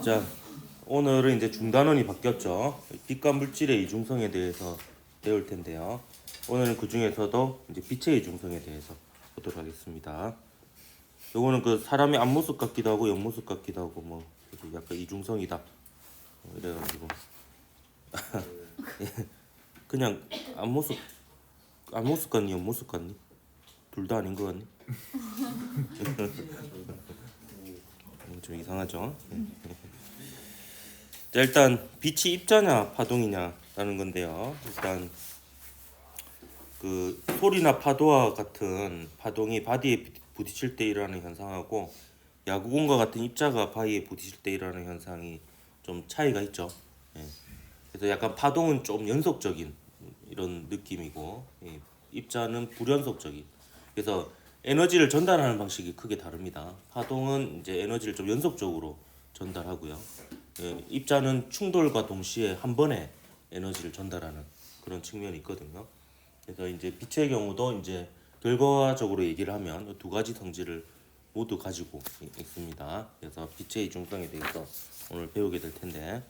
자, 오늘은 이제 중단원이 바뀌었죠. 빛과 물질의 이중성에 대해서 배울 텐데요. 오늘은 그 중에서도 이제 빛의 이중성에 대해서 보도록 하겠습니다. 요거는 그 사람의 앞모습 같기도 하고 옆모습 같기도 하고 뭐 약간 이중성이다. 이래가지고 그냥 앞모습 같니 옆모습 같니? 둘 다 아닌 것 같니? 좀 이상하죠. 자, 일단 빛이 입자냐 파동이냐라는 건데요. 일단 그 소리나 파도와 같은 파동이 바디에 부딪힐 때 일어나는 현상하고 야구공과 같은 입자가 바위에 부딪힐 때 일어나는 현상이 좀 차이가 있죠. 예. 그래서 약간 파동은 좀 연속적인 이런 느낌이고 입자는 불연속적인. 그래서 에너지를 전달하는 방식이 크게 다릅니다. 파동은 이제 에너지를 좀 연속적으로 전달하고요. 입자는 충돌과 동시에 한 번에 에너지를 전달하는 그런 측면이 있거든요. 그래서 이제 빛의 경우도 이제 결과적으로 얘기를 하면 두 가지 성질을 모두 가지고 있습니다. 그래서 빛의 이중성에 대해서 오늘 배우게 될 텐데,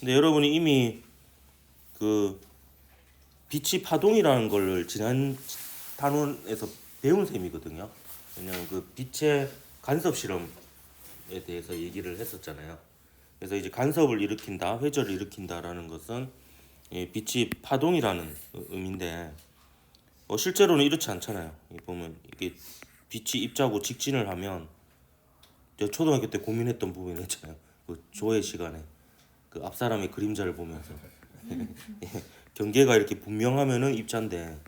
근데 여러분이 이미 그 빛이 파동이라는 걸 지난 단원에서 배운 셈이거든요. 왜냐면 그 빛의 간섭 실험에 대해서 얘기를 했었잖아요. 그래서 이제 간섭을 일으킨다, 회절을 일으킨다라는 것은 빛이 파동이라는 의미인데 실제로는 이렇지 않잖아요. 보면 이게 빛이 입자고 직진을 하면 제가 초등학교 때 고민했던 부분이 있잖아요. 그 조회 시간에 그 앞 사람의 그림자를 보면서 경계가 이렇게 분명하면은 입자인데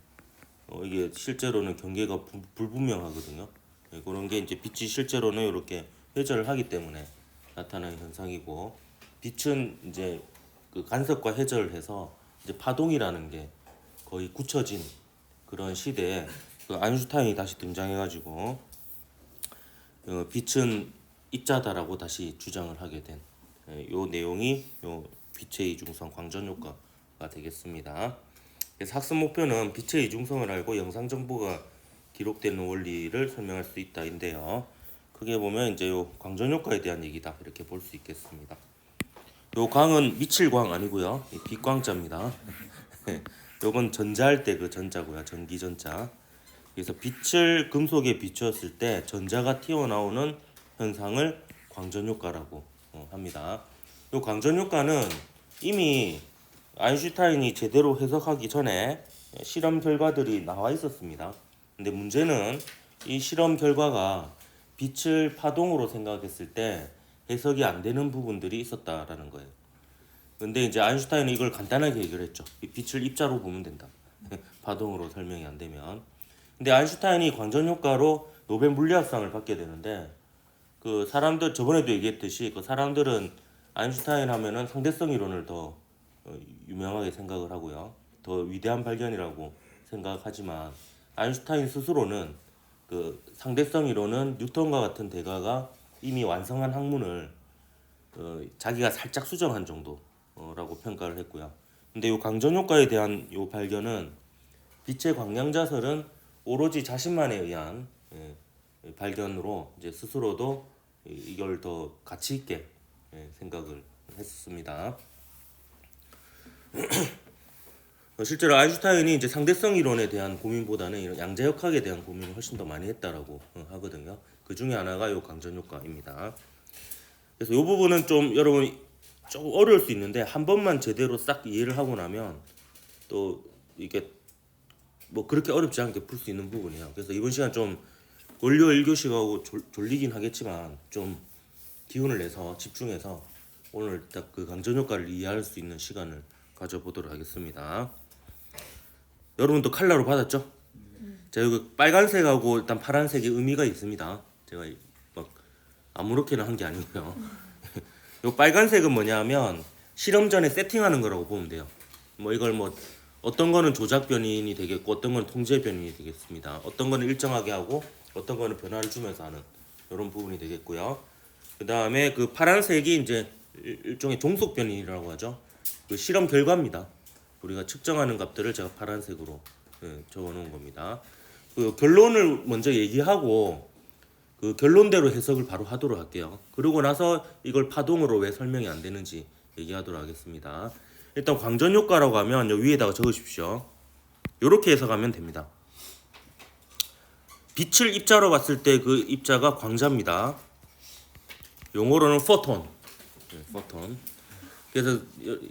이게 실제로는 경계가 불분명하거든요. 그런 게 이제 빛이 실제로는 이렇게 회절을 하기 때문에 나타나는 현상이고, 빛은 이제 그 간섭과 회절을 해서 이제 파동이라는 게 거의 굳혀진 그런 시대에 그 아인슈타인이 다시 등장해가지고 빛은 입자다라고 다시 주장을 하게 된 요 내용이 요 빛의 이중성 광전 효과가 되겠습니다. 그래서 학습 목표는 빛의 이중성을 알고 영상 정보가 기록되는 원리를 설명할 수 있다인데요. 크게 보면 이제 요 광전 효과에 대한 얘기다 이렇게 볼 수 있겠습니다. 요 광은 미칠 광 아니고요, 빛광자입니다. 요건 전자할 때 그 전자고요, 전기전자. 그래서 빛을 금속에 비추었을 때 전자가 튀어나오는 현상을 광전 효과라고 합니다. 요 광전 효과는 이미 아인슈타인이 제대로 해석하기 전에 실험 결과들이 나와 있었습니다. 근데 문제는 이 실험 결과가 빛을 파동으로 생각했을 때 해석이 안 되는 부분들이 있었다라는 거예요. 근데 이제 아인슈타인은 이걸 간단하게 해결했죠. 빛을 입자로 보면 된다. 파동으로 설명이 안 되면. 근데 아인슈타인이 광전 효과로 노벨 물리학상을 받게 되는데, 그 사람들 저번에도 얘기했듯이 그 사람들은 아인슈타인 하면은 상대성 이론을 더 유명하게 생각을 하고요. 더 위대한 발견이라고 생각하지만 아인슈타인 스스로는 그 상대성 이론은 뉴턴과 같은 대가가 이미 완성한 학문을 자기가 살짝 수정한 정도라고 평가를 했고요. 근데 이 광전 효과에 대한 이 발견은 빛의 광량자설은 오로지 자신만에 의한 발견으로 이제 스스로도 이걸 더 가치 있게 생각을 했습니다. 실제로 아인슈타인이 이제 상대성 이론에 대한 고민보다는 이런 양자역학에 대한 고민을 훨씬 더 많이 했다라고 하거든요. 그 중에 하나가 이 광전 효과입니다. 그래서 이 부분은 좀 여러분 조금 어려울 수 있는데 한 번만 제대로 싹 이해를 하고 나면 또 이게 뭐 그렇게 어렵지 않게 풀 수 있는 부분이에요. 그래서 이번 시간 좀 원료 1교시하고 졸리긴 하겠지만 좀 기운을 내서 집중해서 오늘 딱 그 광전 효과를 이해할 수 있는 시간을 가져보도록 하겠습니다. 여러분도 칼라로 받았죠? 자, 여기 빨간색하고 일단 파란색의 의미가 있습니다. 제가 막 아무렇게나 한 게 아니고요. 요 빨간색은 뭐냐면 실험 전에 세팅하는 거라고 보면 돼요. 뭐 이걸 뭐 어떤 거는 조작 변인이 되겠고 어떤 거는 통제 변인이 되겠습니다. 어떤 거는 일정하게 하고 어떤 거는 변화를 주면서 하는 이런 부분이 되겠고요. 그 다음에 그 파란색이 이제 일종의 종속 변인이라고 하죠. 그 실험 결과입니다. 우리가 측정하는 값들을 제가 파란색으로 적어 놓은 겁니다. 그 결론을 먼저 얘기하고 그 결론대로 해석을 바로 하도록 할게요. 그러고 나서 이걸 파동으로 왜 설명이 안 되는지 얘기하도록 하겠습니다. 일단 광전 효과라고 하면 여기 위에다가 적으십시오. 이렇게 해석하면 됩니다. 빛을 입자로 봤을 때 그 입자가 광자입니다. 용어로는 포톤. 포톤. 그래서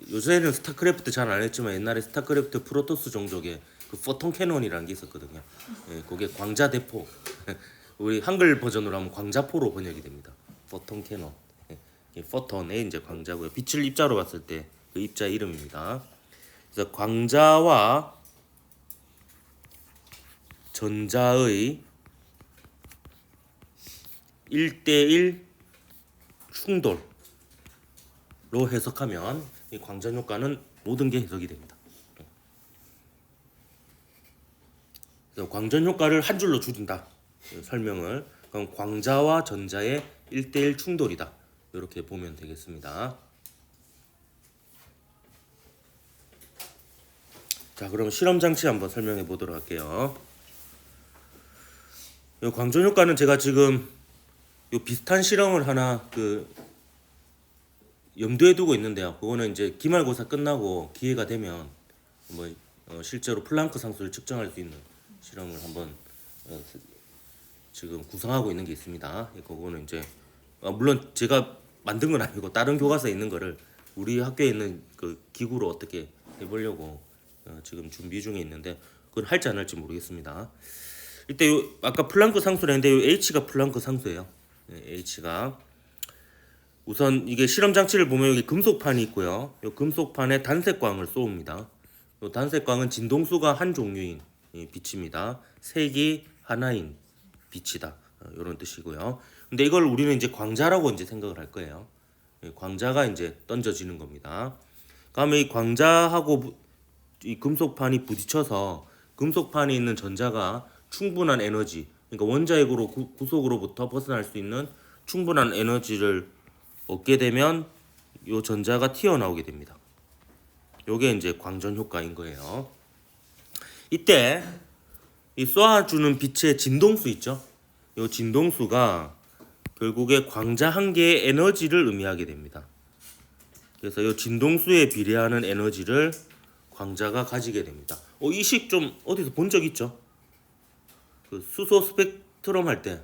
요새는 스타크래프트 잘 안 했지만 옛날에 스타크래프트 프로토스 종족에 그 포톤 캐논이라는 게 있었거든요. 그게 광자 대포. 우리 한글 버전으로 하면 광자포로 번역이 됩니다. 포톤 캐논. 포톤의 이제 광자고요. 빛을 입자로 봤을 때 그 입자 이름입니다. 그래서 광자와 전자의 1대1 충돌로 해석하면 이 광전 효과는 모든 게 해석이 됩니다. 그래서 광전 효과를 한 줄로 줄인다. 설명을. 그럼 광자와 전자의 1대1 충돌이다. 이렇게 보면 되겠습니다. 자, 그럼 실험 장치 한번 설명해 보도록 할게요. 이 광전 효과는 제가 지금 요 비슷한 실험을 하나 염두에 두고 있는데요. 그거는 이제 기말고사 끝나고 기회가 되면 실제로 플랑크 상수를 측정할 수 있는 실험을 한번 지금 구상하고 있는 게 있습니다. 그거는 이제 물론 제가 만든 건 아니고 다른 교과서에 있는 거를 우리 학교에 있는 그 기구로 어떻게 해보려고 지금 준비 중에 있는데 그건 할지 안 할지 모르겠습니다. 이때 아까 플랑크 상수를 했는데 요 H가 플랑크 상수예요. H가 우선 이게 실험 장치를 보면 여기 금속판이 있고요. 이 금속판에 단색광을 쏘옵니다. 이 단색광은 진동수가 한 종류인 빛입니다. 색이 하나인 빛이다. 이런 뜻이고요. 근데 이걸 우리는 이제 광자라고 이제 생각을 할 거예요. 광자가 이제 던져지는 겁니다. 그다음에 이 광자하고 이 금속판이 부딪혀서 금속판에 있는 전자가 충분한 에너지, 그러니까 원자핵으로 구속으로부터 벗어날 수 있는 충분한 에너지를 얻게 되면 이 전자가 튀어나오게 됩니다. 요게 이제 광전 효과인 거예요. 이때 이 쏘아주는 빛의 진동수 있죠? 이 진동수가 결국에 광자 한 개의 에너지를 의미하게 됩니다. 그래서 이 진동수에 비례하는 에너지를 광자가 가지게 됩니다. 이 식 좀 어디서 본 적 있죠? 그 수소 스펙트럼 할 때,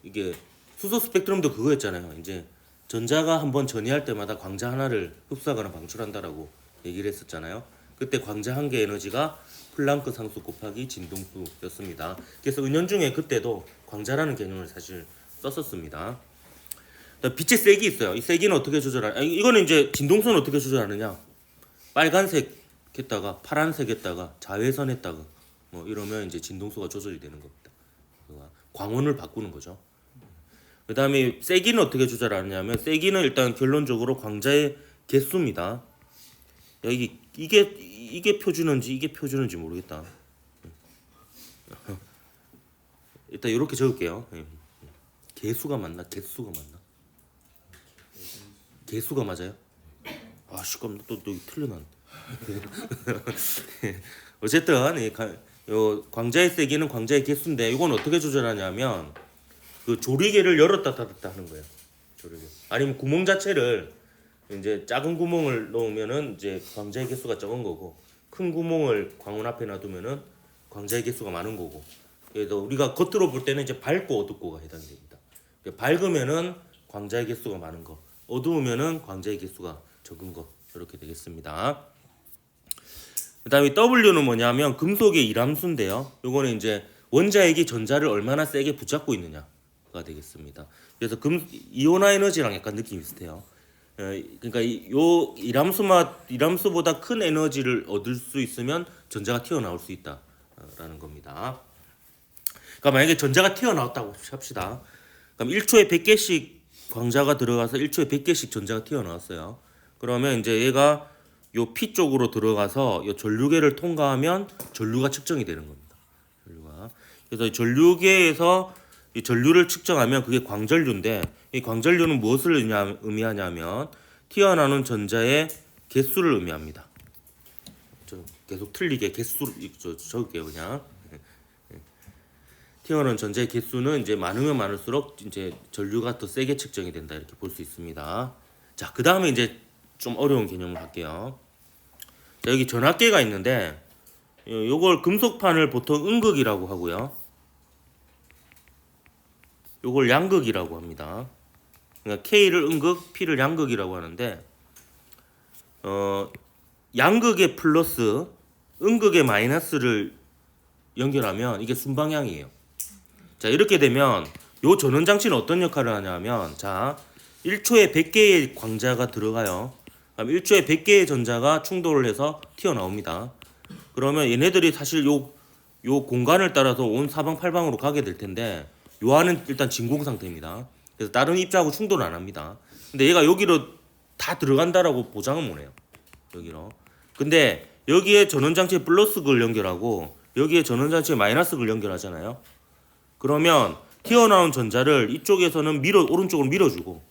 이게 수소 스펙트럼도 그거였잖아요. 이제 전자가 한번 전이할 때마다 광자 하나를 흡수하거나 방출한다라고 얘기를 했었잖아요. 그때 광자 한 개 에너지가 플랑크 상수 곱하기 진동수였습니다. 그래서 은연중에 그때도 광자라는 개념을 사실 썼었습니다. 빛의 색이 있어요. 이 세기는 어떻게 조절하냐? 이거는 이제 진동수는 어떻게 조절하느냐? 빨간색 했다가 파란색 했다가 자외선 했다가 이러면 이제 진동수가 조절이 되는 겁니다. 광원을 바꾸는 거죠. 그 다음에 세기는 어떻게 조절하느냐면 세기는 일단 결론적으로 광자의 개수입니다. 이게 표준인지 이게 표준인지 모르겠다. 일단 이렇게 적을게요. 개수가 맞나? 개수가 맞나? 개수가 맞아요? 아, 시끄럽 또 틀려난. 어쨌든 요 광자의 세기는 광자의 개수인데 이건 어떻게 조절하냐면 그 조리개를 열었다 닫았다 하는 거예요. 조리개. 아니면 구멍 자체를 이제 작은 구멍을 넣으면은 이제 광자의 개수가 적은 거고 큰 구멍을 광원 앞에 놔두면은 광자의 개수가 많은 거고. 그래서 우리가 겉으로 볼 때는 이제 밝고 어둡고가 해당이 됩니다. 밝으면은 광자의 개수가 많은 거, 어두우면은 광자의 개수가 적은 거 이렇게 되겠습니다. 그다음에 W는 뭐냐면 금속의 이람수인데요. 요거는 이제 원자핵이 전자를 얼마나 세게 붙잡고 있느냐가 되겠습니다. 그래서 이온화 에너지랑 약간 느낌이 비슷해요. 그러니까 요 이람수보다 큰 에너지를 얻을 수 있으면 전자가 튀어나올 수 있다라는 겁니다. 그러니까 만약에 전자가 튀어나왔다고 합시다. 그럼 1초에 100개씩 광자가 들어가서 1초에 100개씩 전자가 튀어나왔어요. 그러면 이제 얘가 요 P 쪽으로 들어가서 요 전류계를 통과하면 전류가 측정이 되는 겁니다. 전류가. 그래서 이 전류계에서 이 전류를 측정하면 그게 광전류인데 이 광전류는 무엇을 의미하냐면 튀어나오는 전자의 개수를 의미합니다. 계속 틀리게 개수를 적을게요 그냥. 튀어나온 전자의 개수는 이제 많으면 많을수록 이제 전류가 더 세게 측정이 된다 이렇게 볼 수 있습니다. 자, 그 다음에 이제 좀 어려운 개념을 할게요. 자, 여기 전압계가 있는데 요걸 금속판을 보통 음극이라고 하고요. 요걸 양극이라고 합니다. 그러니까 K를 음극, P를 양극이라고 하는데 양극의 플러스, 음극의 마이너스를 연결하면 이게 순방향이에요. 자, 이렇게 되면 요 전원장치는 어떤 역할을 하냐면, 자, 1초에 100개의 광자가 들어가요. 그럼 1초에 100개의 전자가 충돌을 해서 튀어나옵니다. 그러면 얘네들이 사실 요 공간을 따라서 온 사방팔방으로 가게 될 텐데, 요 안은 일단 진공 상태입니다. 그래서 다른 입자하고 충돌을 안 합니다. 근데 얘가 여기로 다 들어간다라고 보장은 못 해요. 여기로. 근데 여기에 전원장치에 플러스를 연결하고 여기에 전원장치에 마이너스를 연결하잖아요. 그러면 튀어나온 전자를 이쪽에서는 오른쪽으로 밀어주고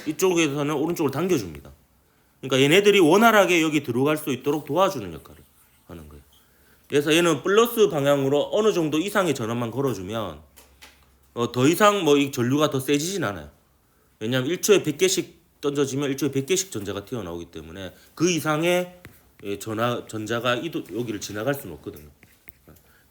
이쪽에서는 오른쪽으로 당겨줍니다. 그러니까 얘네들이 원활하게 여기 들어갈 수 있도록 도와주는 역할을 하는 거예요. 그래서 얘는 플러스 방향으로 어느 정도 이상의 전압만 걸어주면 더 이상 이 전류가 더 세지진 않아요. 왜냐하면 1초에 100개씩 던져지면 1초에 100개씩 전자가 튀어나오기 때문에 그 이상의 전자가 여기를 지나갈 수는 없거든요.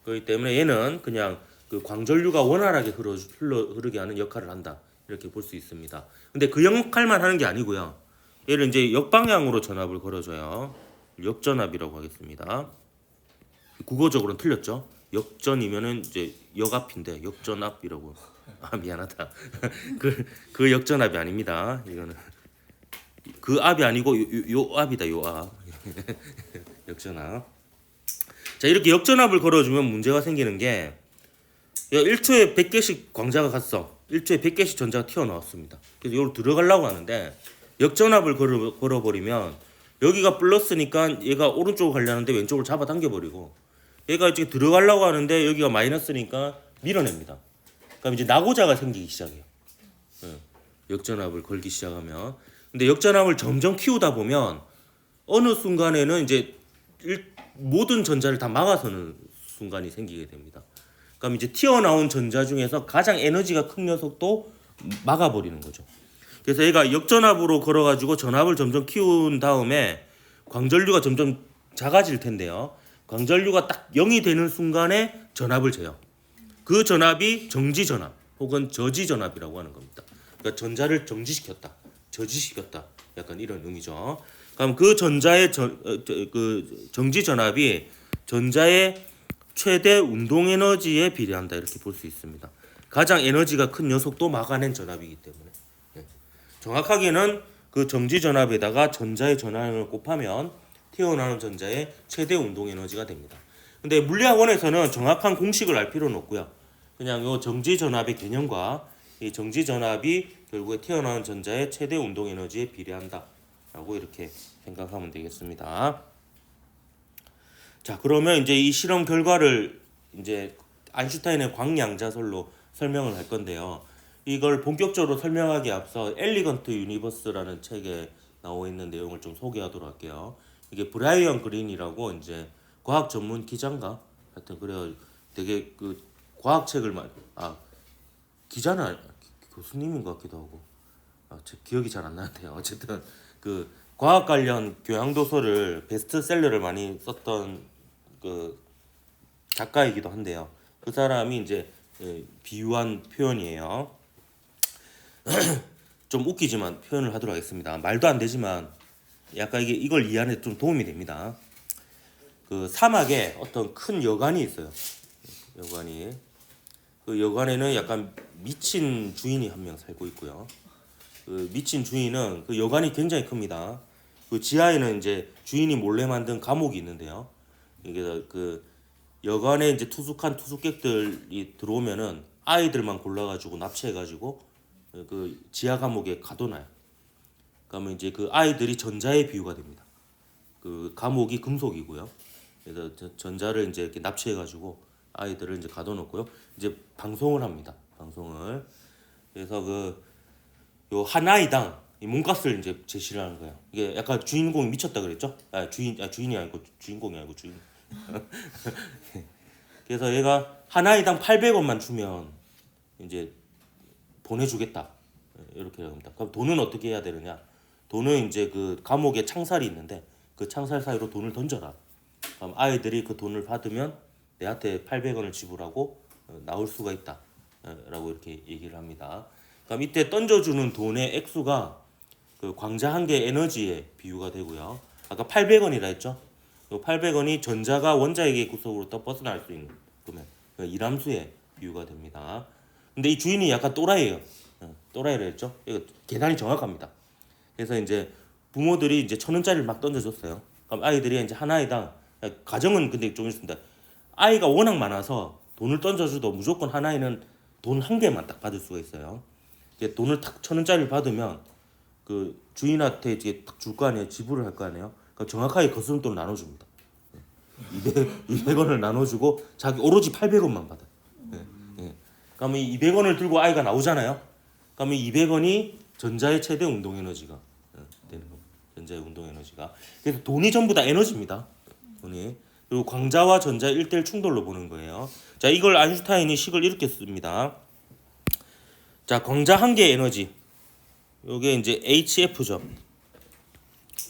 그렇기 때문에 얘는 그냥 그 광전류가 원활하게 흐르게 하는 역할을 한다 이렇게 볼 수 있습니다. 근데 그 역할만 하는 게 아니고요. 얘를 이제 역방향으로 전압을 걸어줘요. 역전압이라고 하겠습니다. 국어적으로는 틀렸죠. 역전이면은 이제 역압인데 역전압이라고. 아, 미안하다. 그 역전압이 아닙니다. 이거는 그 압이 아니고 요 압이다. 요 압. 역전압. 자, 이렇게 역전압을 걸어주면 문제가 생기는 게 1초에 100개씩 광자가 갔어. 1초에 100개씩 전자가 튀어나왔습니다. 그래서 여기로 들어가려고 하는데 역전압을 걸어버리면 여기가 플러스니까 얘가 오른쪽으로 가려는데 왼쪽으로 잡아당겨버리고, 얘가 이제 들어가려고 하는데 여기가 마이너스니까 밀어냅니다. 그럼 이제 낙오자가 생기기 시작해요. 역전압을 걸기 시작하면. 근데 역전압을 점점 키우다 보면 어느 순간에는 이제 모든 전자를 다 막아서는 순간이 생기게 됩니다. 그럼 이제 튀어나온 전자 중에서 가장 에너지가 큰 녀석도 막아버리는 거죠. 그래서 얘가 역전압으로 걸어가지고 전압을 점점 키운 다음에 광전류가 점점 작아질 텐데요. 광전류가 딱 0이 되는 순간에 전압을 재요. 그 전압이 정지전압 혹은 저지전압이라고 하는 겁니다. 그러니까 전자를 정지시켰다, 저지시켰다, 약간 이런 의미죠. 그럼 그 전자의 그 정지전압이 전자의 최대 운동에너지에 비례한다 이렇게 볼 수 있습니다. 가장 에너지가 큰 녀석도 막아낸 전압이기 때문에 정확하게는 그 정지전압에다가 전자의 전압을 곱하면 튀어나오는 전자의 최대 운동에너지가 됩니다. 근데 물리학원에서는 정확한 공식을 알 필요는 없고요. 그냥 요 정지전압의 개념과 이 정지전압이 결국에 튀어나오는 전자의 최대 운동에너지에 비례한다 라고 이렇게 생각하면 되겠습니다. 자, 그러면 이제 이 실험 결과를 이제 아인슈타인의 광량자설로 설명을 할 건데요. 이걸 본격적으로 설명하기 앞서 엘리건트 유니버스라는 책에 나와 있는 내용을 좀 소개하도록 할게요. 이게 브라이언 그린이라고 이제 과학 전문 기자인가? 하여튼 그래요. 되게 그 과학책을 기자는 교수님인 것 같기도 하고. 제 기억이 잘 안 나는데요. 어쨌든 그 과학 관련 교양 도서를 베스트셀러를 많이 썼던 그 작가이기도 한데요. 그 사람이 이제 비유한 표현이에요. 좀 웃기지만 표현을 하도록 하겠습니다. 말도 안 되지만 약간 이걸 이해하는 데 좀 도움이 됩니다. 그 사막에 어떤 큰 여관이 있어요. 여관이. 그 여관에는 약간 미친 주인이 한 명 살고 있고요. 그 미친 주인은 그 여관이 굉장히 큽니다. 그 지하에는 이제 주인이 몰래 만든 감옥이 있는데요. 이게 그 여관에 이제 투숙한 투숙객들이 들어오면은 아이들만 골라가지고 납치해가지고 그 지하 감옥에 가둬놔요. 그러면 이제 그 아이들이 전자의 비유가 됩니다. 그 감옥이 금속이고요. 그래서 전자를 이제 이렇게 납치해가지고 아이들을 이제 가둬놓고요. 이제 방송을 합니다. 방송을. 그래서 요 한 아이당 이 몸값을 이제 제시를 하는 거예요. 이게 약간 주인공이 미쳤다 그랬죠? 주인이 아니고 주인공이 아니고 주인. 그래서 얘가 한 아이당 800원만 주면 이제 보내주겠다. 이렇게 합니다. 그럼 돈은 어떻게 해야 되느냐? 돈은 이제 그 감옥에 창살이 있는데 그 창살 사이로 돈을 던져라. 그럼 아이들이 그 돈을 받으면 내한테 800원을 지불하고 나올 수가 있다. 라고 이렇게 얘기를 합니다. 그럼 이때 던져주는 돈의 액수가 그 광자 한 개 에너지에 비유가 되고요. 아까 800원이라 했죠. 이 800원이 전자가 원자에게 구속으로부터 벗어날 수 있는 금액, 이람수에 비유가 됩니다. 근데 이 주인이 약간 또라이예요. 또라이를 했죠. 이거 계산이 정확합니다. 그래서 이제 부모들이 이제 1,000원짜리를 막 던져줬어요. 그럼 아이들이 이제 한 아이당 가정은 근데 좀 있습니다. 아이가 워낙 많아서 돈을 던져줘도 무조건 한 아이는 돈 한 개만 딱 받을 수가 있어요. 이제 돈을 딱 1,000원짜리를 받으면 그 주인한테 이제 딱 줄 거 아니에요. 지불을 할 거 아니에요. 그러니까 정확하게 거스름돈을 나눠줍니다. 200원을 나눠주고 자기 오로지 800원만 받아. 그러면 이 200원을 들고 아이가 나오잖아요. 그러면 200원이 전자의 최대 운동 에너지가 되는 겁니다. 전자의 운동 에너지가. 그래서 돈이 전부 다 에너지입니다. 돈이. 그리고 광자와 전자의 1대1 충돌로 보는 거예요. 자, 이걸 아인슈타인이 식을 이렇게 씁니다. 자, 광자 한 개의 에너지. 요게 이제 HF죠.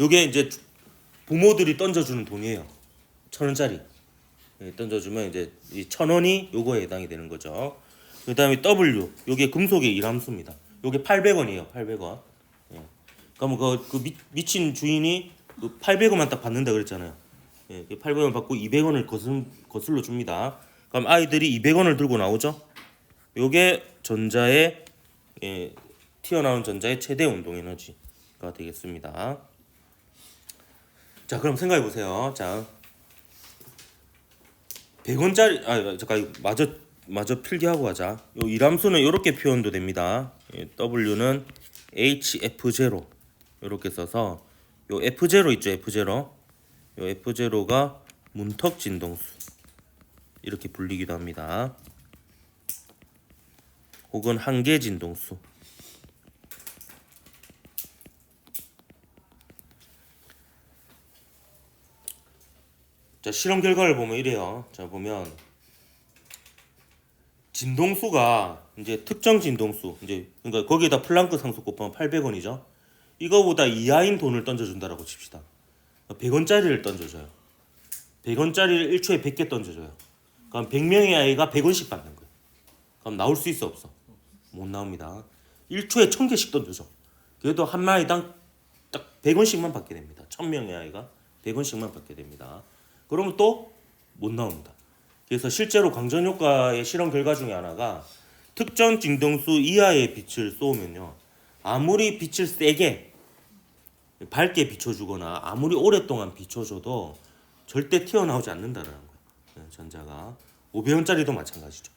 요게 이제 부모들이 던져주는 돈이에요. 1,000원짜리. 던져주면 이제 이 1,000원이 요거에 해당이 되는 거죠. 그 다음에 W, 요게 금속의 이람수입니다. 요게 800원이에요. 800원. 그러면 그 미친 주인이 그 800원만 딱 받는다 그랬잖아요. 800원 받고 200원을 거슬러 줍니다. 그럼 아이들이 200원을 들고 나오죠. 요게 전자의 튀어나온 전자의 최대 운동 에너지가 되겠습니다. 자, 그럼 생각해 보세요. 자, 100원짜리 잠깐 마저 필기하고 하자. 요 이람수는 이렇게 표현도 됩니다. W는 HF0 이렇게 써서 요 F0 있죠. F0. 요 F0가 문턱 진동수 이렇게 불리기도 합니다. 혹은 한계 진동수. 자, 실험 결과를 보면 이래요. 자, 보면 진동수가 이제 특정 진동수 이제 그러니까 거기에다 플랑크 상수 곱하면 800원이죠. 이거보다 이하인 돈을 던져준다라고 칩시다. 100원짜리를 던져줘요. 100원짜리를 1초에 100개 던져줘요. 그럼 100명의 아이가 100원씩 받는 거예요. 그럼 나올 수 있어 없어? 못 나옵니다. 1초에 1000개씩 던져줘. 그래도 한 마리당 딱 100원씩만 받게 됩니다. 1000명의 아이가 100원씩만 받게 됩니다. 그러면 또 못 나옵니다. 그래서 실제로 광전 효과의 실험 결과 중에 하나가 특정 진동수 이하의 빛을 쏘면요. 아무리 빛을 세게 밝게 비춰주거나 아무리 오랫동안 비춰줘도 절대 튀어나오지 않는다는 거예요. 전자가 500원짜리도 마찬가지죠.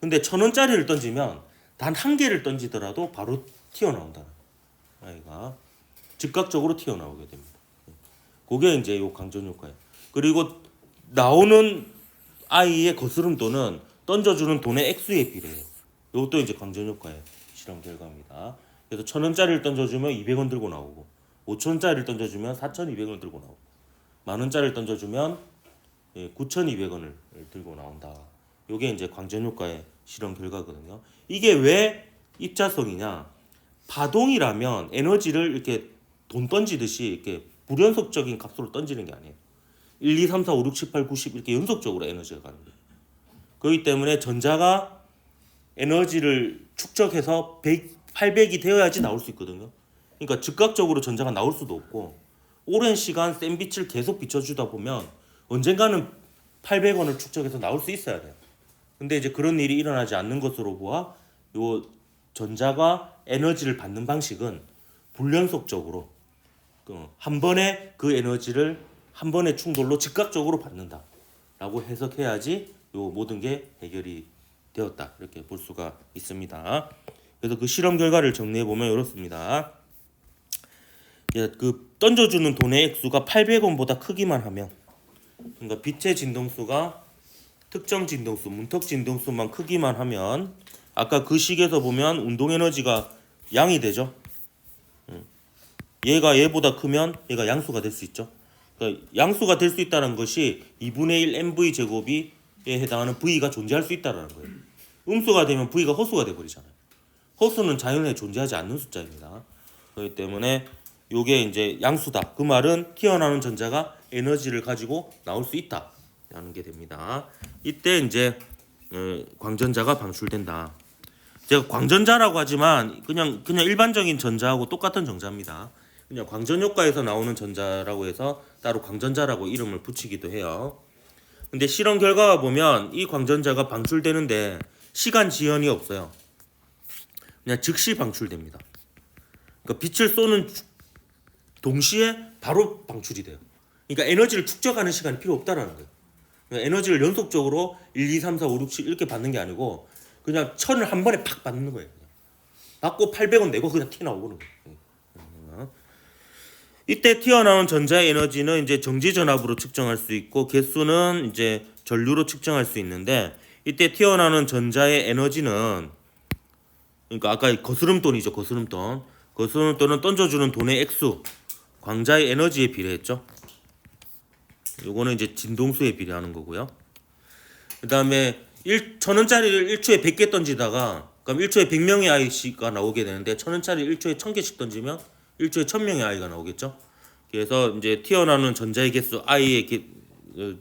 근데 1000원짜리를 던지면 단 한 개를 던지더라도 바로 튀어나온다는 아이가 즉각적으로 튀어나오게 됩니다. 그게 이제 요 광전 효과예요. 그리고 나오는 아이의 거스름돈은 던져주는 돈의 액수에 비례해요. 이것도 이제 광전 효과의 실험 결과입니다. 그래서 1,000원짜리를 던져주면 200원 들고 나오고 5,000원짜리를 던져주면 4,200원 들고 나오고 만원짜리를 던져주면 9,200원을 들고 나온다. 이게 이제 광전 효과의 실험 결과거든요. 이게 왜 입자성이냐? 파동이라면 에너지를 이렇게 돈 던지듯이 이렇게 불연속적인 값으로 던지는 게 아니에요. 1, 2, 3, 4, 5, 6, 7, 8, 9, 10 이렇게 연속적으로 에너지가 가는 거예요. 그렇기 때문에 전자가 에너지를 축적해서 800이 되어야지 나올 수 있거든요. 그러니까 즉각적으로 전자가 나올 수도 없고 오랜 시간 센 빛을 계속 비춰주다 보면 언젠가는 800원을 축적해서 나올 수 있어야 돼요. 근데 이제 그런 일이 일어나지 않는 것으로 보아 요 전자가 에너지를 받는 방식은 불연속적으로 한 번에 그 에너지를 한 번의 충돌로 즉각적으로 받는다라고 해석해야지 요 모든 게 해결이 되었다 이렇게 볼 수가 있습니다. 그래서 그 실험 결과를 정리해 보면 이렇습니다. 그 던져주는 돈의 액수가 800원보다 크기만 하면, 그러니까 빛의 진동수가 특정 진동수, 문턱 진동수만 크기만 하면 아까 그 식에서 보면 운동 에너지가 양이 되죠. 얘가 얘보다 크면 얘가 양수가 될 수 있죠. 그러니까 양수가 될 수 있다는 것이 2분의 1 mv 제곱이 해당하는 V가 존재할 수 있다라는 거예요. 음수가 되면 V가 허수가 돼 버리잖아요. 허수는 자연에 존재하지 않는 숫자입니다. 그렇기 때문에 요게 이제 양수다. 그 말은 튀어나오는 전자가 에너지를 가지고 나올 수 있다라는 게 됩니다. 이때 이제 광전자가 방출된다. 제가 광전자라고 하지만 그냥 일반적인 전자하고 똑같은 전자입니다. 그냥 광전 효과에서 나오는 전자라고 해서 따로 광전자라고 이름을 붙이기도 해요. 근데 실험 결과가 보면 이 광전자가 방출되는데 시간 지연이 없어요. 그냥 즉시 방출됩니다. 그러니까 빛을 쏘는 동시에 바로 방출이 돼요. 그러니까 에너지를 축적하는 시간이 필요 없다라는 거예요. 그러니까 에너지를 연속적으로 1, 2, 3, 4, 5, 6, 7 이렇게 받는 게 아니고 그냥 1000을 한 번에 팍 받는 거예요. 그냥. 받고 800원 내고 그냥 튀어나오는 거예요. 이때 튀어나온 전자의 에너지는 이제 정지 전압으로 측정할 수 있고 개수는 이제 전류로 측정할 수 있는데 이때 튀어나오는 전자의 에너지는 그러니까 아까 거스름돈이죠. 거스름돈은 던져주는 돈의 액수, 광자의 에너지에 비례했죠. 요거는 이제 진동수에 비례하는 거고요. 그 다음에 1,000원짜리를 1초에 100개 던지다가 그럼 1초에 100명의 아이가 나오게 되는데 1,000원짜리 1초에 1000개씩 던지면 1초에 1000명의 아이가 나오겠죠. 그래서 이제 튀어나오는 전자의 개수 i의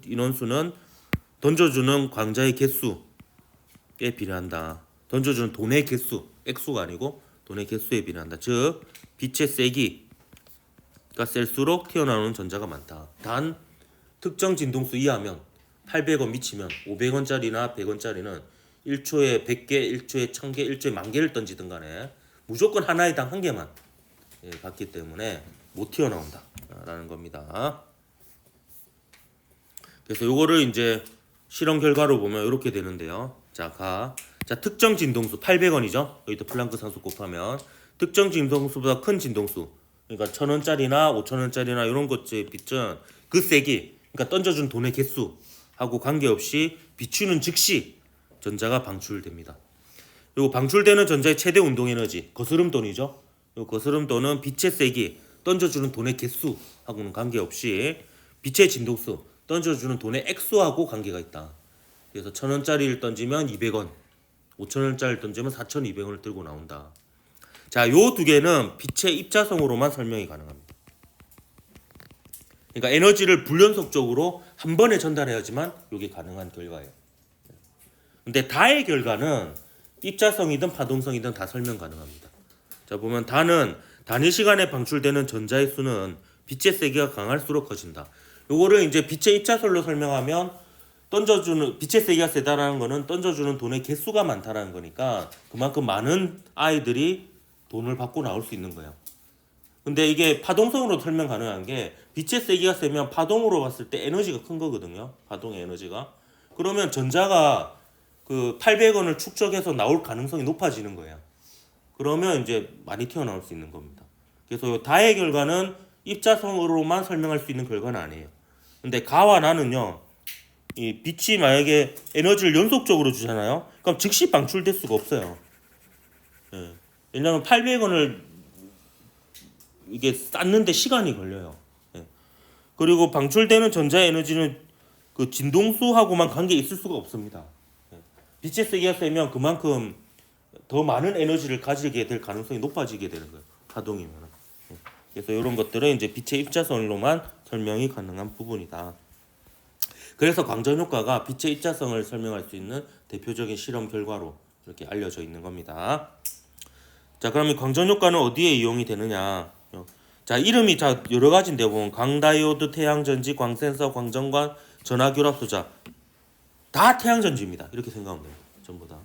인원수는 던져주는 광자의 개수에 비례한다. 던져주는 돈의 개수, 액수가 아니고 돈의 개수에 비례한다. 즉 빛의 세기가 셀수록 튀어나오는 전자가 많다. 단 특정 진동수 이하면 800원 미치면 500원짜리나 100원짜리는 1초에 100개, 1초에 1000개, 1초에 10,000개를 던지든 간에 무조건 하나에 당 한 개만 받기 때문에 못 튀어나온다라는 겁니다. 그래서 요거를 이제 실험 결과로 보면 이렇게 되는데요. 자, 특정 진동수 800원이죠. 여기도 플랑크 상수 곱하면 특정 진동수보다 큰 진동수, 그러니까 1,000원짜리나 5,000원짜리나 이런 것의 빛은 그 세기, 그러니까 던져준 돈의 개수하고 관계없이 비추는 즉시 전자가 방출됩니다. 그리고 방출되는 전자의 최대 운동 에너지, 거스름돈이죠. 이 거스름돈은 빛의 세기, 던져주는 돈의 개수하고는 관계없이 빛의 진동수, 던져주는 돈의 액수하고 관계가 있다. 그래서 1,000원짜리를 던지면 200원, 5,000원짜리를 던지면 4,200원을 들고 나온다. 자, 요 두 개는 빛의 입자성으로만 설명이 가능합니다. 그러니까 에너지를 불연속적으로 한 번에 전달해야지만 이게 가능한 결과예요. 근데 다의 결과는 입자성이든 파동성이든 다 설명 가능합니다. 자, 보면 단은 단위 시간에 방출되는 전자의 수는 빛의 세기가 강할수록 커진다. 요거를 이제 빛의 입자설로 설명하면 던져주는 빛의 세기가 세다라는 거는 던져주는 돈의 개수가 많다라는 거니까 그만큼 많은 아이들이 돈을 받고 나올 수 있는 거예요. 근데 이게 파동성으로 설명 가능한 게 빛의 세기가 세면 파동으로 봤을 때 에너지가 큰 거거든요. 파동의 에너지가. 그러면 전자가 그 800원을 축적해서 나올 가능성이 높아지는 거예요. 그러면 이제 많이 튀어나올 수 있는 겁니다. 그래서 다의 결과는 입자성으로만 설명할 수 있는 결과는 아니에요. 근데 가와 나는요, 이 빛이 만약에 에너지를 연속적으로 주잖아요. 그럼 즉시 방출될 수가 없어요. 예. 왜냐하면 800원을 이게 쌓는데 시간이 걸려요. 예. 그리고 방출되는 전자의 에너지는 그 진동수하고만 관계 있을 수가 없습니다. 예. 빛의 세기가 세면 그만큼 더 많은 에너지를 가지게 될 가능성이 높아지게 되는 거예요. 파동이면. 예. 그래서 이런 것들은 이제 빛의 입자성으로만 설명이 가능한 부분이다. 그래서 광전 효과가 빛의 입자성을 설명할 수 있는 대표적인 실험 결과로 이렇게 알려져 있는 겁니다. 자, 그러면 광전 효과는 어디에 이용이 되느냐? 자, 이름이 자 여러 가지인데 보면 광다이오드, 태양전지, 광센서, 광전관, 전화교랍소자 다 태양전지입니다. 이렇게 생각하면 돼요. 전부 다.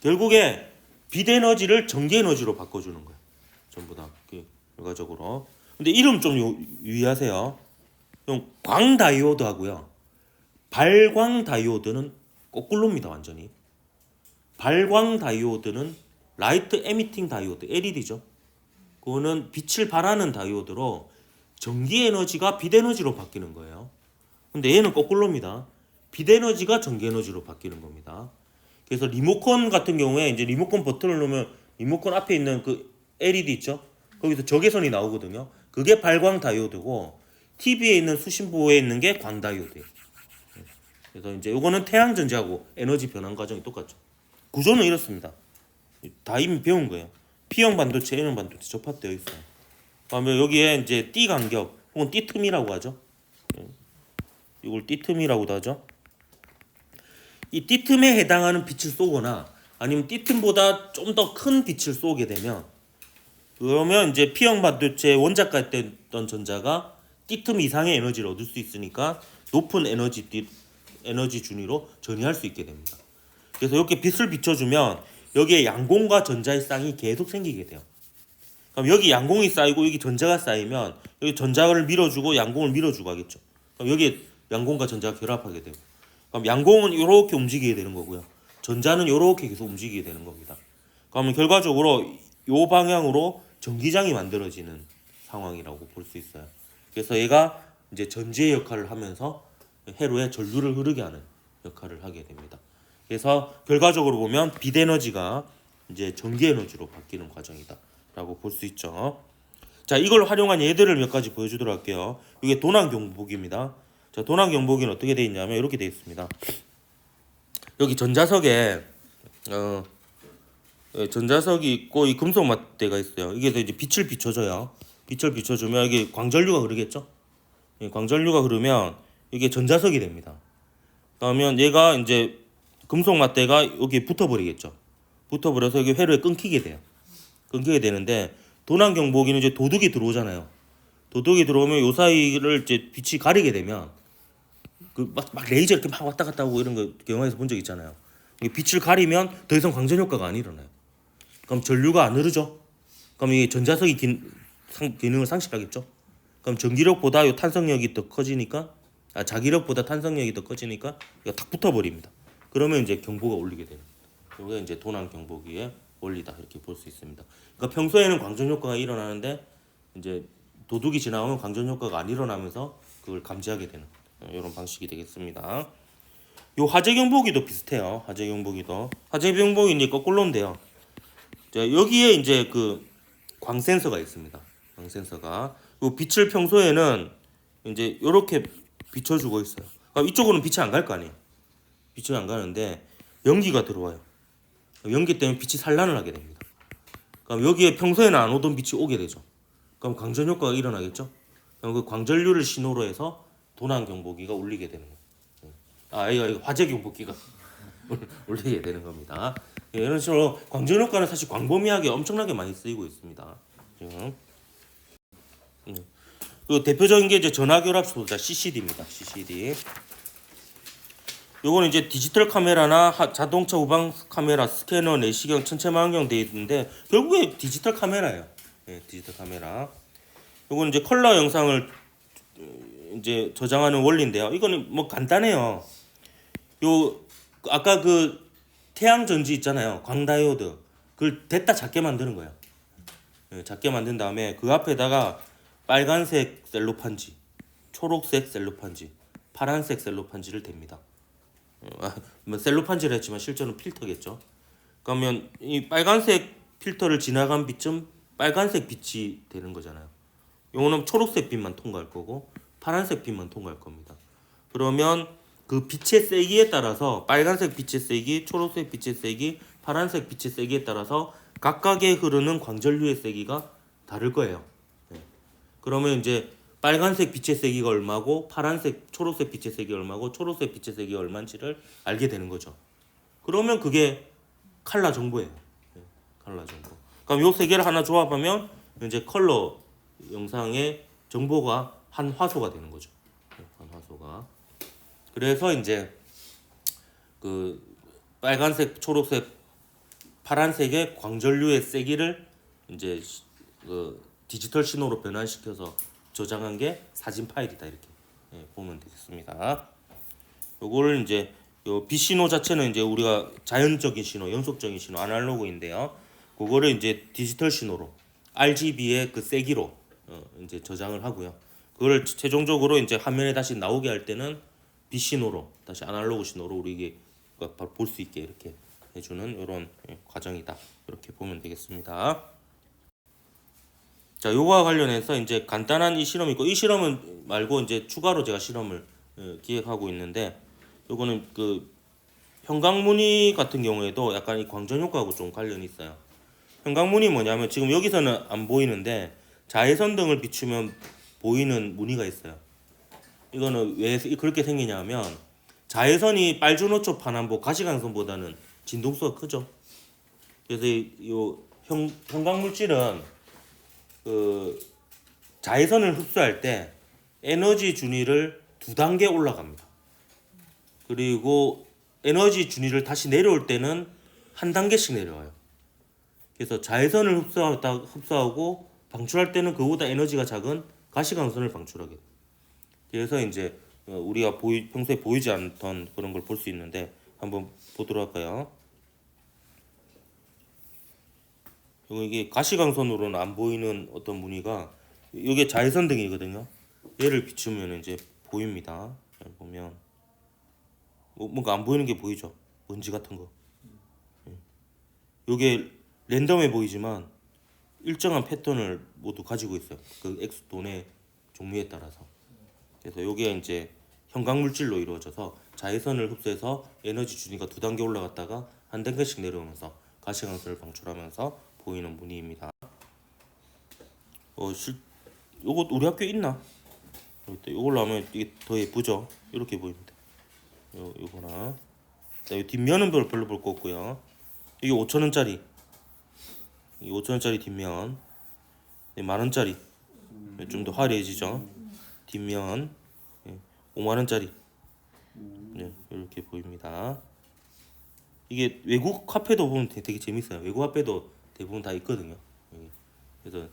결국에 빛 에너지를 전기 에너지로 바꿔주는 거예요. 전부 다 결과적으로. 근데 이름 좀 유의하세요. 광다이오드 하고요. 발광다이오드는 거꾸로입니다. 완전히. 발광다이오드는 라이트 에미팅 다이오드, LED죠. 그거는 빛을 발하는 다이오드로 전기 에너지가 빛 에너지로 바뀌는 거예요. 근데 얘는 거꾸로입니다. 빛 에너지가 전기 에너지로 바뀌는 겁니다. 그래서 리모컨 같은 경우에 이제 리모컨 버튼을 누르면 리모컨 앞에 있는 그 LED 있죠. 거기서 적외선이 나오거든요. 그게 발광 다이오드고 TV에 있는 수신부에 있는 게 광다이오드예요. 그래서 이제 요거는 태양 전지하고 에너지 변환 과정이 똑같죠. 구조는 이렇습니다. 다 이미 배운 거예요. P형 반도체, N형 반도체 접합되어 있어요. 그다음에 여기에 이제 띠 간격 혹은 띠 틈이라고 하죠. 이걸 띠 틈이라고도 하죠. 이 띠 틈에 해당하는 빛을 쏘거나 아니면 띠 틈보다 좀 더 큰 빛을 쏘게 되면 그러면 이제 P형 반도체 원자가 됐던 전자가 띠 틈 이상의 에너지를 얻을 수 있으니까 높은 에너지 준위로 전이할 수 있게 됩니다. 그래서 이렇게 빛을 비춰주면 여기에 양공과 전자의 쌍이 계속 생기게 돼요. 그럼 여기 양공이 쌓이고 여기 전자가 쌓이면 여기 전자를 밀어주고 양공을 밀어주고 하겠죠. 그럼 여기에 양공과 전자가 결합하게 되고 그럼 양공은 이렇게 움직이게 되는 거고요. 전자는 이렇게 계속 움직이게 되는 겁니다. 그러면 결과적으로 이 방향으로 전기장이 만들어지는 상황이라고 볼 수 있어요. 그래서 얘가 이제 전지의 역할을 하면서 회로에 전류를 흐르게 하는 역할을 하게 됩니다. 그래서 결과적으로 보면 빛 에너지가 이제 전기 에너지로 바뀌는 과정이다라고 볼 수 있죠. 자, 이걸 활용한 예들을 몇 가지 보여주도록 할게요. 이게 도난 경보기입니다. 자, 도난 경보기는 어떻게 되어 있냐면 이렇게 되어 있습니다. 여기 전자석에 전자석이 있고 이 금속 맞대가 있어요. 이게 이제 빛을 비춰줘요. 빛을 비춰주면 이게 광전류가 흐르겠죠. 광전류가 흐르면 이게 전자석이 됩니다. 그러면 얘가 이제 금속 맞대가 여기에 붙어버리겠죠. 붙어버려서 이게 회로에 끊기게 돼요. 끊기게 되는데 도난 경보기는 이제 도둑이 들어오잖아요. 도둑이 들어오면 요 사이를 이제 빛이 가리게 되면 그 막 레이저 이렇게 막 왔다 갔다 하고 이런 거 영화에서 본 적 있잖아요. 빛을 가리면 더 이상 광전 효과가 안 일어나요. 그럼 전류가 안 흐르죠. 그럼 이 전자석이 기능을 상실하겠죠. 그럼 전기력보다 요 탄성력이 더 커지니까 자기력보다 탄성력이 더 커지니까 이거 탁 붙어버립니다. 그러면 이제 경보가 울리게 돼요. 이게 이제 도난 경보기의 원리다 이렇게 볼 수 있습니다. 그러니까 평소에는 광전 효과가 일어나는데 이제 도둑이 지나오면 광전 효과가 안 일어나면서 그걸 감지하게 되는 이런 방식이 되겠습니다. 요 화재 경보기도 비슷해요. 화재 경보기는 이제 거꾸로인데요. 자, 여기에 이제 그 광 센서가 있습니다. 광 센서가 요 빛을 평소에는 이제 이렇게 비춰주고 있어요. 이쪽으로는 빛이 안 갈 거 아니에요. 빛이 안 가는데 연기가 들어와요. 연기 때문에 빛이 산란을 하게 됩니다. 그럼 여기에 평소에는 안 오던 빛이 오게 되죠. 그럼 광전 효과가 일어나겠죠. 그럼 그 광전류를 신호로 해서 도난 경보기가 울리게 되는 거예요. 이거 화재 경보기가 울리게 되는 겁니다. 이런 식으로 광전 효과는 사실 광범위하게 엄청나게 많이 쓰이고 있습니다. 그 대표적인 게 이제 전화결합 소자 CCD입니다. CCD. 요거는 이제 디지털 카메라나 자동차 후방 카메라, 스캐너, 내시경, 천체망원경 되어 있는데 결국에 디지털 카메라예요. 디지털 카메라. 요거는 이제 컬러 영상을 이제 저장하는 원리인데요. 이거는 뭐 간단해요. 요 아까 그 태양 전지 있잖아요. 광다이오드. 그걸 됐다 작게 만드는 거예요. 작게 만든 다음에 그 앞에다가 빨간색 셀로판지, 초록색 셀로판지, 파란색 셀로판지를 댑니다. 뭐 셀로판지를 했지만 실제로는 필터겠죠. 그러면 이 빨간색 필터를 지나간 빛은 빨간색 빛이 되는 거잖아요. 이거는 초록색 빛만 통과할 거고 파란색 빛만 통과할 겁니다. 그러면 그 빛의 세기에 따라서 빨간색 빛의 세기, 초록색 빛의 세기, 파란색 빛의 세기에 따라서 각각의 흐르는 광전류의 세기가 다를 거예요. 그러면 이제 빨간색 빛의 세기가 얼마고 초록색 빛의 세기가 얼마고 초록색 빛의 세기가 얼마인지를 알게 되는 거죠. 그러면 그게 컬러 정보예요. 컬러 정보. 그럼 요 세 개를 하나 조합하면 이제 컬러 영상의 정보가 한 화소가 되는 거죠. 한 화소가. 그래서 이제 그 빨간색, 초록색, 파란색의 광전류의 세기를 이제 그 디지털 신호로 변환시켜서 저장한 게 사진 파일이다 이렇게 보면 되겠습니다. 요거를 이제 요 빛 신호 자체는 이제 우리가 자연적인 신호, 연속적인 신호, 아날로그인데요. 그거를 이제 디지털 신호로 RGB의 그 세기로 이제 저장을 하고요. 그걸 최종적으로 이제 화면에 다시 나오게 할 때는 빛 신호로 다시 아날로그 신호로 우리가 볼 수 있게 이렇게 해주는 이런 과정이다. 이렇게 보면 되겠습니다. 자, 요거와 관련해서 이제 간단한 이 실험이 있고 이 실험은 말고 이제 추가로 제가 실험을 기획하고 있는데 요거는 그 형광무늬 같은 경우에도 약간 이 광전 효과하고 좀 관련이 있어요. 형광무늬 뭐냐면 지금 여기서는 안 보이는데 자외선 등을 비추면 보이는 무늬가 있어요. 이거는 왜 그렇게 생기냐면 자외선이 빨주노초 파남보 가시광선보다는 진동수가 크죠. 그래서 이 형광물질은 그 자외선을 흡수할 때 에너지 준위를 2단계 올라갑니다. 그리고 에너지 준위를 다시 내려올 때는 1단계씩 내려와요. 그래서 자외선을 흡수하고 방출할 때는 그보다 에너지가 작은 가시광선을 방출하게 돼요. 그래서 이제 우리가 평소에 보이지 않던 그런 걸 볼 수 있는데 한번 보도록 할까요? 이게 가시광선으로는 안 보이는 어떤 무늬가 이게 자외선 등이거든요. 얘를 비추면 이제 보입니다. 보면 뭔가 안 보이는 게 보이죠? 먼지 같은 거. 이게 랜덤해 보이지만 일정한 패턴을 모두 가지고 있어요. 그 엑스돈의 종류에 따라서. 그래서 이게 이제 형광물질로 이루어져서 자외선을 흡수해서 에너지 준위가 2단계 올라갔다가 1단계씩 내려오면서 가시광선을 방출하면서 보이는 무늬입니다. 요거 우리 학교에 있나? 요걸로 하면 이게 더 예쁘죠? 이렇게 보입니다. 요거나 이 뒷면은 별로 볼 거 없고요. 이게 5,000원짜리, 이 5,000원짜리 뒷면, 10,000원짜리 좀 더 화려해지죠? 뒷면 50,000원짜리 이렇게 보입니다. 이게 외국 카페도 보면 되게 재밌어요. 외국 카페도 대부분 다 있거든요. 그래서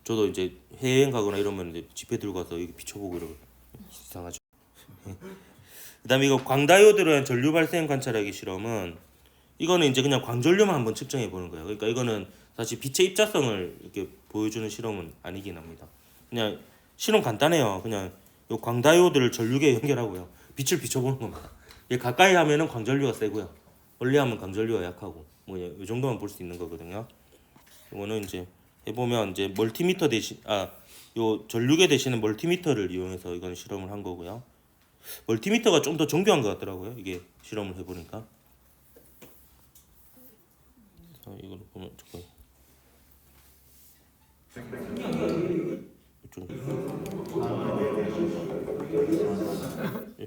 저도 이제 해외여행 가거나 이러면 이제 지폐 들고 가서 여기 비춰보고 이러고 이상하죠. 그다음에 이거 광다이오드라는 전류 발생 관찰하기 실험은 이거는 이제 그냥 광전류만 한번 측정해 보는 거예요. 그러니까 이거는 사실 빛의 입자성을 이렇게 보여주는 실험은 아니긴 합니다. 그냥 실험 간단해요. 그냥 요 광다이오드를 전류계에 연결하고요. 빛을 비춰보는 겁니다. 가까이 하면은 광전류가 세고요. 멀리 하면 광전류가 약하고 뭐 이 정도만 볼 수 있는 거거든요. 이거는 이제 해보면 이제 멀티미터 대신 요 전류계 대신에 멀티미터를 이용해서 이건 실험을 한 거고요. 멀티미터가 좀 더 정교한 것 같더라고요. 이게 실험을 해보니까. 이걸 보면 잠깐.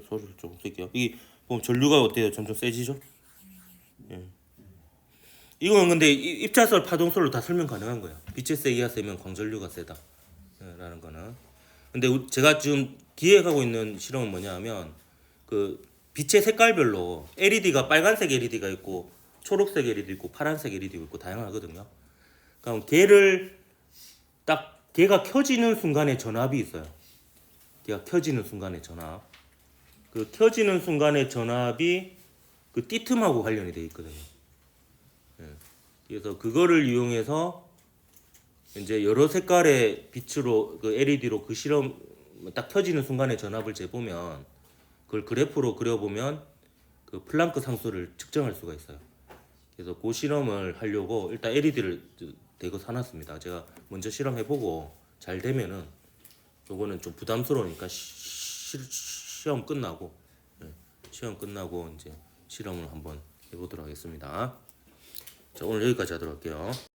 소리를 좀 쓸게요. 이게 보면 전류가 어때요? 점점 세지죠? 예. 이건 근데 입자설, 파동설로 다 설명 가능한 거예요. 빛의 세기가 세면 광전류가 세다. 라는 거는. 근데 제가 지금 기획하고 있는 실험은 뭐냐면 그 빛의 색깔별로 LED가 빨간색 LED가 있고 초록색 LED 있고 파란색 LED가 있고 다양하거든요. 그럼 걔가 켜지는 순간에 전압이 있어요. 걔가 켜지는 순간에 전압. 그 켜지는 순간에 전압이 그 띠틈하고 관련이 돼 있거든요. 그래서 그거를 이용해서 이제 여러 색깔의 빛으로 그 LED로 그 실험 딱 켜지는 순간에 전압을 재보면 그걸 그래프로 그려보면 그 플랑크 상수를 측정할 수가 있어요. 그래서 그 실험을 하려고 일단 LED를 대거 사놨습니다. 제가 먼저 실험해보고 잘 되면은 요거는 좀 부담스러우니까 시험 끝나고 이제 실험을 한번 해보도록 하겠습니다. 자, 오늘 여기까지 하도록 할게요.